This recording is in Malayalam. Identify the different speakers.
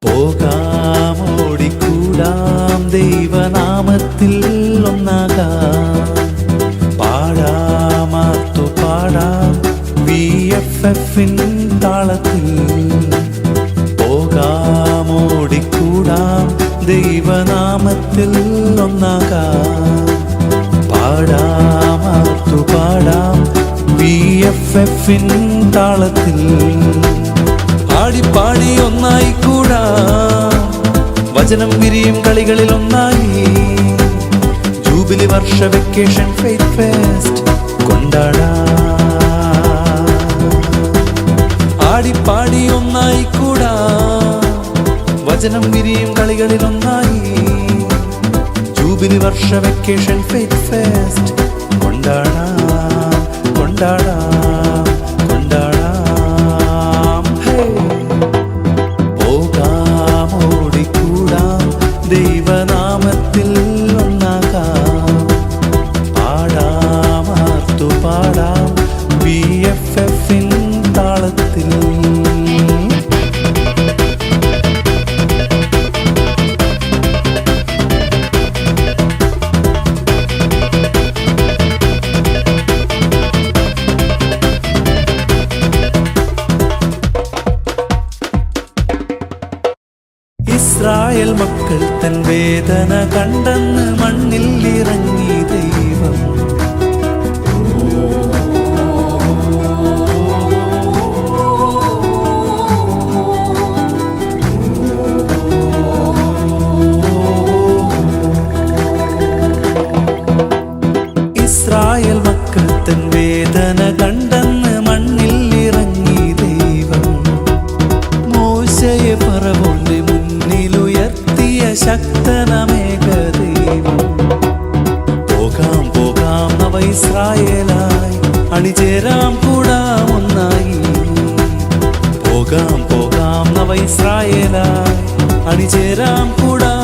Speaker 1: പോകാം ഓടിക്കൂടാം ദൈവനാമത്തിൽ ഒന്നാകാം, പാടാമാത്തു പാടാം VFFിൻ താളത്തിൽ. പോകാം ഓടിക്കൂടാം ദൈവനാമത്തിൽ ഒന്നാകാം, പാടാമാത്തു പാടാം VFFിൻ താളത്തിൽ. ആടിപ്പാടി ഒന്നായി കൂടാ, വചനം വിരിയും കളികളിൽ ഒന്നായി. ജൂബിലി വർഷ വെക്കേഷൻ ഫെയ്ത്ത് ഫെസ്റ്റ് കൊണ്ടാടാം. ആടിപ്പാടി ഒന്നായി കൂടാ, വചനം വിരിയും കളികളിൽ ഒന്നായി. ജൂബിലി വർഷ വെക്കേഷൻ ഫെയ്ത്ത് ഫെസ്റ്റ് കൊണ്ടാടാം, കൊണ്ടാടാം. ദൈവനാമത്തിൽ ഒന്നാകാം, പാടാമാർത്തു പാടാം VFFിൻ താളത്തിൽ. ഇസ്രായേൽ മക്കൾ തൻ വേദന കണ്ടെന്ന് മണ്ണിൽ ഇറങ്ങി ദൈവം. ഇസ്രായേൽ മക്കൾ തൻ വേദന കണ്ടെന്ന് മണ്ണിൽ ഇറങ്ങി ദൈവം. മോശയെ ഫറവോന്റെ മുന്നിലുയർത്തിയ ശക്തനമേക ദൈവം. പോകാം പോകാം നവ ഇസ്രായേലായി, അണിചേരാം കൂടാം ഒന്നായി. പോകാം പോകാം നവ ഇസ്രായേലായി, അണിചേരാം കൂടാം